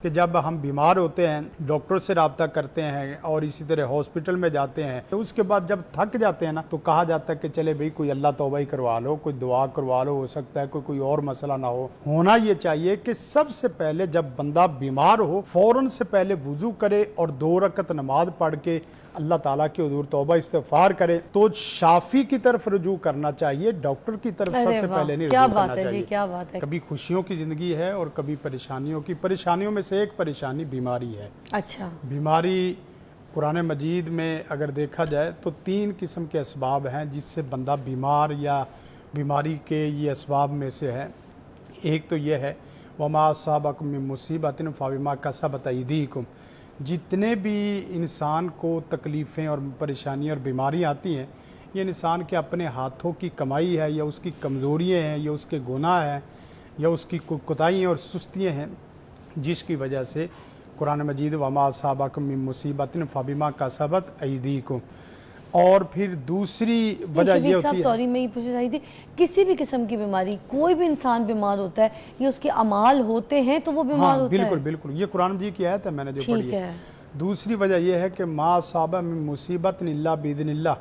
कि जब हम बीमार होते हैं डॉक्टर से रब्ता करते हैं और इसी तरह हॉस्पिटल में जाते हैं, तो उसके बाद जब थक जाते हैं ना, तो कहा जाता है कि चले भाई कोई अल्लाह तौबा ही करवा लो, कोई दुआ करवा लो, हो सकता है कोई और मसला ना हो। होना ये चाहिए कि सबसे पहले जब बंदा बीमार हो फौरन से पहले वुजू करे और 2 रकत नमाज पढ़ के अल्लाह ताला के हुजूर तौबा इस्तिग़फ़ार करे, तो शाफी की तरफ रुजू करना चाहिए, डॉक्टर की तरफ सबसे पहले नहीं रुजू करना चाहिए। क्या बात है। कभी खुशियों की जिंदगी है और कभी परेशानियों की। परेशानियों में से एक परेशानी बीमारी है। अच्छा। बीमारी कुरान मजीद में अगर देखा जाए तो 3 किस्म के असबाब हैं जिससे बंदा बीमार या बीमारी के ये असबाब में से है। एक तो ये है वमा असाबकुम मिन मुसीबतिन फबिमा कसबत अयदीकुम, जितने भी इंसान को तकलीफ़ें और परेशानियाँ और बीमारी आती हैं ये इंसान के अपने हाथों की कमाई है या उसकी कमज़ोरियाँ हैं या उसके गुनाह हैं या उसकी कोताहियाँ और सुस्तियाँ हैं, जिसकी वजह से कुरान मजीद वमा असाबकुम मिन मुसीबतिन फबिमा कसबत अयदीकुम। और फिर दूसरी वजह ये होती है, सॉरी मैं ये पूछ रही थी, किसी भी किस्म की बीमारी कोई भी इंसान बीमार होता है, ये उसके अमाल होते हैं तो वो बीमार होता बिल्कुल है। बिल्कुल, ये कुरान मजीद की आयत है मैंने जो पढ़ी है। दूसरी वजह यह है कि मा असाबा मिन मुसीबतिन इल्ला बिइज़्निल्लाह,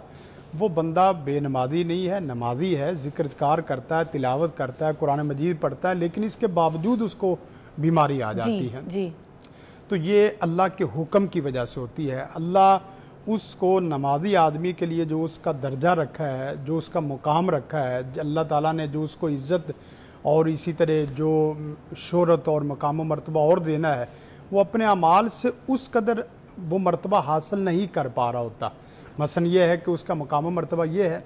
वो बंदा बेनमाजी नहीं है, नमाजी है, जिक्र करता है, तिलावत करता है, कुरान मजीद पढ़ता है, लेकिन इसके बावजूद उसको बीमारी आ जाती है जी। तो ये अल्लाह के हुक्म की वजह से होती है। अल्लाह उसको नमाजी आदमी के लिए जो उसका दर्जा रखा है, जो उसका मुकाम रखा है, अल्लाह ताला ने जो उसको इज़्ज़त और इसी तरह जो शोहरत और मकाम व मर्तबा और देना है, वो अपने अमाल से उस कदर वो मर्तबा हासिल नहीं कर पा रहा होता। मसलन ये है कि उसका मकाम व मर्तबा ये है,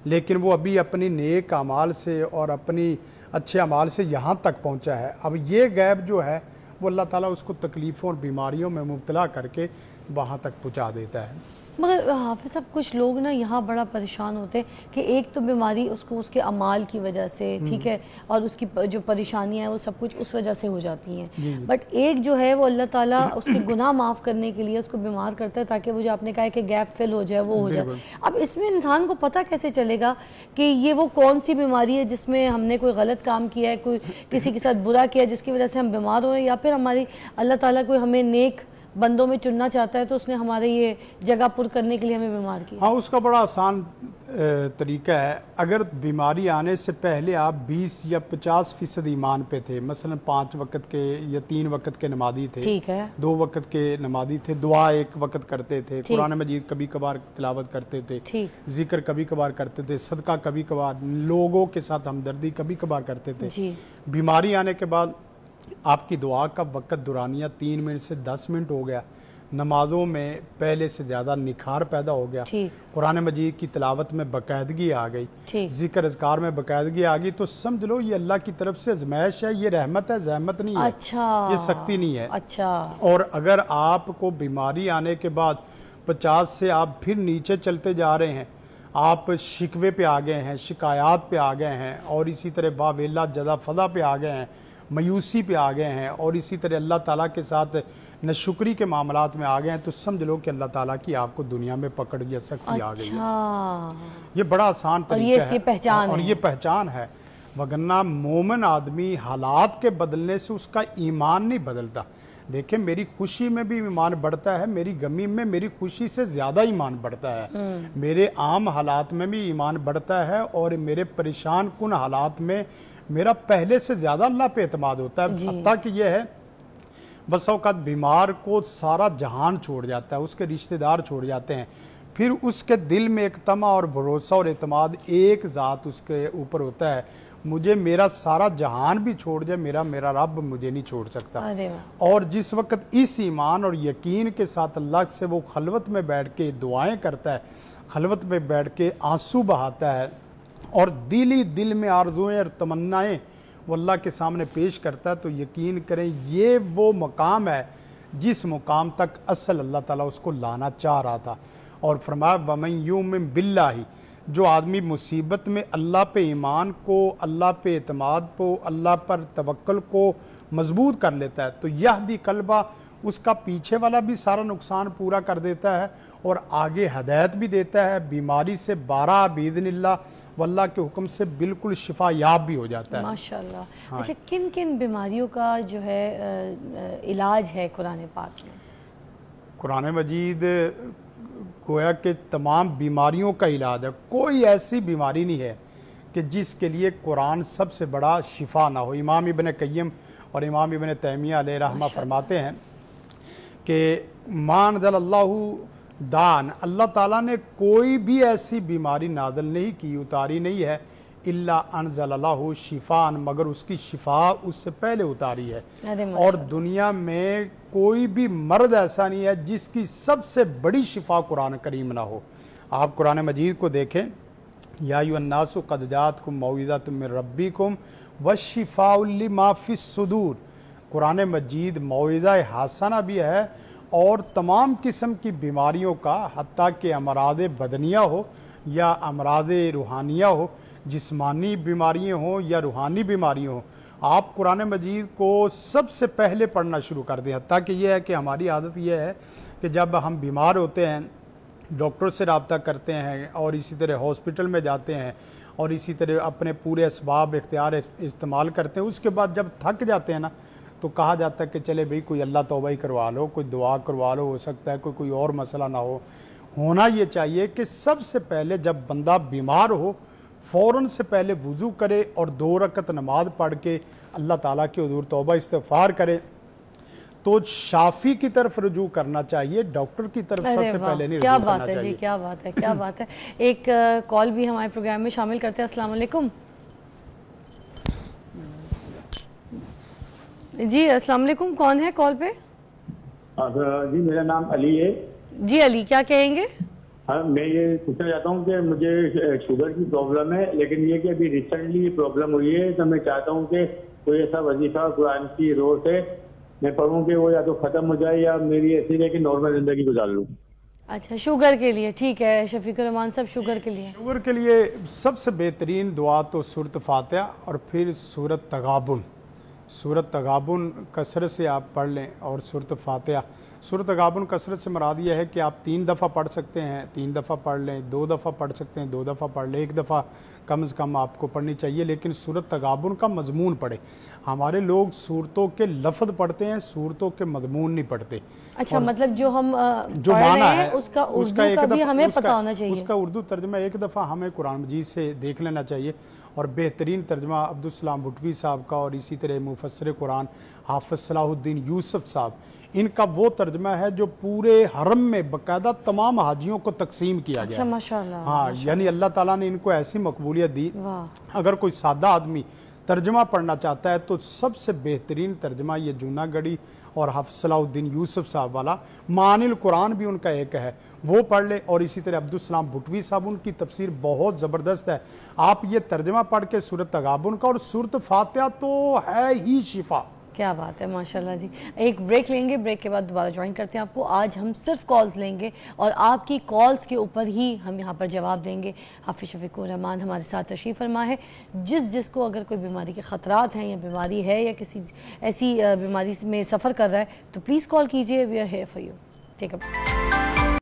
लेकिन वो अभी अपनी नेक अमाल से और अपनी अच्छे अमाल से यहाँ तक पहुँचा है। अब ये गैब जो है वो अल्लाह ताला उसको तकलीफ़ों और बीमारियों में मुब्तला करके वहाँ तक पहुँचा देता है। मगर हाफिज़ साहब कुछ लोग ना यहाँ बड़ा परेशान होते हैं कि एक तो बीमारी उसको उसके अमाल की वजह से, ठीक है, और उसकी जो परेशानियाँ हैं वो सब कुछ उस वजह से हो जाती हैं, बट एक जो है वो अल्लाह ताला उसके गुनाह माफ़ करने के लिए उसको बीमार करता है ताकि वो जो आपने कहा है कि गैप फिल हो जाए वो हो जाए। अब इसमें इंसान को पता कैसे चलेगा कि ये वो कौन सी बीमारी है जिसमें हमने कोई गलत काम किया है, कोई किसी के साथ बुरा किया जिसकी वजह से हम बीमार हुए, या फिर हमारी अल्लाह ताला कोई हमें नेक बंदों में चुनना चाहता है तो उसने हमारे ये जगह पुर करने के लिए हमें बीमार किया। हाँ, उसका बड़ा आसान तरीका है। अगर बीमारी आने से पहले आप 20 या 50% ईमान पे थे, मसलन 5 वक्त के या 3 वक्त के नमाजी थे, ठीक है, 2 वक्त के नमाजी थे, दुआ 1 वक्त करते थे, कुरान मजीद कभी कभार तिलावत करते थे, जिक्र कभी कभार करते थे, सदका कभी कभार, लोगों के साथ हमदर्दी कभी कभार करते थे। बीमारी आने के बाद आपकी दुआ का वक़्त दुरानिया 3 मिनट से 10 मिनट हो गया, नमाजों में पहले से ज़्यादा निखार पैदा हो गया, कुरान मजीद की तिलावत में बाकायदगी आ गई, जिक्र अज़कार में बाकायदगी आ गई, तो समझ लो ये अल्लाह की तरफ से आज़माइश है, ये रहमत है, ज़हमत नहीं है। अच्छा। ये सख्ती नहीं है। अच्छा। और अगर आपको बीमारी आने के बाद 50 से आप फिर नीचे चलते जा रहे हैं, आप शिकवे पे आ गए हैं, शिकायत पे आ गए हैं, और इसी तरह बावेला जदा फदा पे आ गए हैं, मायूसी पे आ गए हैं, और इसी तरह अल्लाह ताला के साथ नशुक्री के मामलात में आ गए हैं, तो समझ लो कि अल्लाह ताला की आपको दुनिया में पकड़ या सख्ती आ गई है। ये बड़ा आसान तरीका है और ये पहचान है। वगरना मोमिन आदमी हालात के बदलने से उसका ईमान नहीं बदलता। देखिए, मेरी खुशी में भी ईमान बढ़ता है, मेरी गमी में मेरी खुशी से ज़्यादा ईमान बढ़ता है, मेरे आम हालात में भी ईमान बढ़ता है, और मेरे परेशान कुन हालात में मेरा पहले से ज़्यादा अल्लाह पे एतमाद होता है। हत्ता कि यह है, बस औक़ात बीमार को सारा जहान छोड़ जाता है, उसके रिश्तेदार छोड़ जाते हैं, फिर उसके दिल में एक तमा और भरोसा और एतमाद एक ज़ात उसके ऊपर होता है, मुझे मेरा सारा जहान भी छोड़ जाए, मेरा रब मुझे नहीं छोड़ सकता। और जिस वक्त इस ईमान और यकीन के साथ अल्लाह से वो खलवत में बैठ के दुआएं करता है, खलवत में बैठ के आंसू बहाता है, और दिल में आरज़ुएं और तमन्नाएं वो अल्लाह के सामने पेश करता है, तो यकीन करें ये वो मकाम है जिस मुकाम तक असल अल्लाह ताला उसको लाना चाह रहा था। और फरमाया वमन युमिन बिल्लाहि, जो आदमी मुसीबत में अल्लाह पे ईमान को, अल्लाह पे एतमाद को, अल्लाह पर तवक्ल को मजबूत कर लेता है, तो यहदी कल्बा, उसका पीछे वाला भी सारा नुकसान पूरा कर देता है और आगे हदायत भी देता है। बीमारी से 12 बिइज़्निल्लाह वो अल्लाह के हुक्म से बिल्कुल शिफा याब भी हो जाता है। माशाल्लाह। हाँ। अच्छा, किन किन बीमारियों का जो है इलाज है कुरान पाक में? कुरान मजीद गोया के तमाम बीमारियों का इलाज है। कोई ऐसी बीमारी नहीं है कि जिसके लिए कुरान सबसे बड़ा शिफा ना हो। इमाम इब्न कय्यम और इमाम इब्न तैमिया अलैहि रहमा फरमाते हैं कि मान अल्लाहु दान, अल्लाह ताला ने कोई भी ऐसी बीमारी नादल नहीं की, उतारी नहीं है, इल्ला अनज़लहु शिफान, मगर उसकी शिफा उससे पहले उतारी है। और दुनिया में कोई भी मर्द ऐसा नहीं है जिसकी सबसे बड़ी शिफा कुरान करीम ना हो। आप कुरान मजीद को देखें, या अय्युहन्नासु क़द जाअतकुम मौइज़तुम मिर रब्बिकुम वशिफ़ाउल लिमा फ़िस सुदूर। कुरान मजीद मौइज़ा हसना भी है और तमाम किस्म की बीमारियों का, हत्ता कि अमराद बदनिया हो या अमराद रूहानिया हो, जिस्मानी बीमारियाँ हों या रूहानी बीमारियाँ हों, आप कुरान मजीद को सबसे पहले पढ़ना शुरू कर दें। हत्ता कि यह है कि हमारी आदत यह है कि जब हम बीमार होते हैं डॉक्टर से रब्ता करते हैं और इसी तरह हॉस्पिटल में जाते हैं और इसी तरह अपने पूरे असबाब इख्तियार इस्तेमाल करते हैं, उसके बाद जब थक जाते हैं ना तो कहा जाता है कि चले भाई कोई अल्लाह तौबा ही करवा लो, कोई दुआ करवा लो, हो सकता है कोई और मसला ना हो। होना ये चाहिए कि सबसे पहले जब बंदा बीमार हो फ़ौरन से पहले वुज़ू करे और 2 रकत नमाज पढ़ के अल्लाह ताला के हुज़ूर तौबा इस्तिग़फ़ार करे, तो शाफी की तरफ रुजू करना चाहिए, डॉक्टर की तरफ सबसे पहले नहीं क्या रुजू बात करना है चाहिए। जी, क्या बात है, क्या बात है। एक कॉल भी हमारे प्रोग्राम में शामिल करते हैं। अस्सलाम वालेकुम जी। अस्सलाम वालेकुम, कौन है कॉल पे? जी मेरा नाम अली है। जी अली, क्या कहेंगे? हाँ, मैं ये पूछना चाहता हूँ कि मुझे शुगर की प्रॉब्लम है, लेकिन ये कि अभी रिसेंटली प्रॉब्लम हुई है, तो मैं चाहता हूँ कि कोई ऐसा वजीफा कुरान की रोज से मैं पढ़ूँ कि वो या तो ख़त्म हो जाए या मेरी ऐसी रहे कि नॉर्मल ज़िंदगी गुजार लूँ। अच्छा, शुगर के लिए ठीक है शफीकुर रहमान साहब, शुगर के लिए? शुगर के लिए सबसे बेहतरीन दुआ तो सूरत फातिहा और फिर सूरत तगाबुन। सूरत तगाबुन कसरत से आप पढ़ लें और सूरत फातिहा। सूरत तगाबुन कसरत से मुराद यह है कि आप 3 दफ़ा पढ़ सकते हैं, 3 दफ़ा पढ़ लें, 2 दफ़ा पढ़ सकते हैं, 2 दफ़ा पढ़ लें, 1 दफ़ा कम से कम आपको पढ़नी चाहिए, लेकिन सूरत तगाबुन का मजमून पढ़े। हमारे लोग सूरतों के लफ्ज़ पढ़ते हैं, सूरतों के मजमून नहीं पढ़ते। अच्छा, मतलब जो हम जो पढ़ माना रहे हैं है उसका उर्दू का भी हमें पता होना चाहिए। उसका उर्दू तर्जमा 1 दफ़ा हमें कुरान मजीद से देख लेना चाहिए। और बेहतरीन तर्जमा अब्दुल सलाम भुटवी साहब का और इसी तरह मुफस्सिर कुरान हाफिज़ सलाहुद्दीन यूसुफ साहब, इनका वो तर्जमा है जो पूरे हरम में बाकायदा तमाम हाजियों को तकसीम किया गया। अच्छा, माशाल्लाह। हाँ, यानी अल्लाह ताला ने इनको ऐसी मकबूलियत दी। अगर कोई सादा आदमी तर्जमा पढ़ना चाहता है तो सबसे बेहतरीन तर्जमा ये जूनागढ़ी और हाफिज़ सलाहुद्दीन यूसुफ साहब वाला, मानिल कुरान भी उनका एक है, वो पढ़ ले। और इसी तरह अब्दुल सलाम भुटवी साहब, उनकी तफसीर बहुत ज़बरदस्त है। आप ये तर्जमा पढ़ के सूरत तगाबुन का और सूरत फातिहा तो है ही शिफा। क्या बात है, माशाल्लाह जी। एक ब्रेक लेंगे, ब्रेक के बाद दोबारा ज्वाइन करते हैं आपको। आज हम सिर्फ कॉल्स लेंगे और आपकी कॉल्स के ऊपर ही हम यहाँ पर जवाब देंगे। हाफिज़ शफीकुर रहमान हमारे साथ तशरीफ़ फरमा है। जिसको अगर कोई बीमारी के ख़तरात हैं या बीमारी है या किसी ऐसी बीमारी में सफ़र कर रहा है तो प्लीज़ कॉल कीजिए। We are here for you. Take a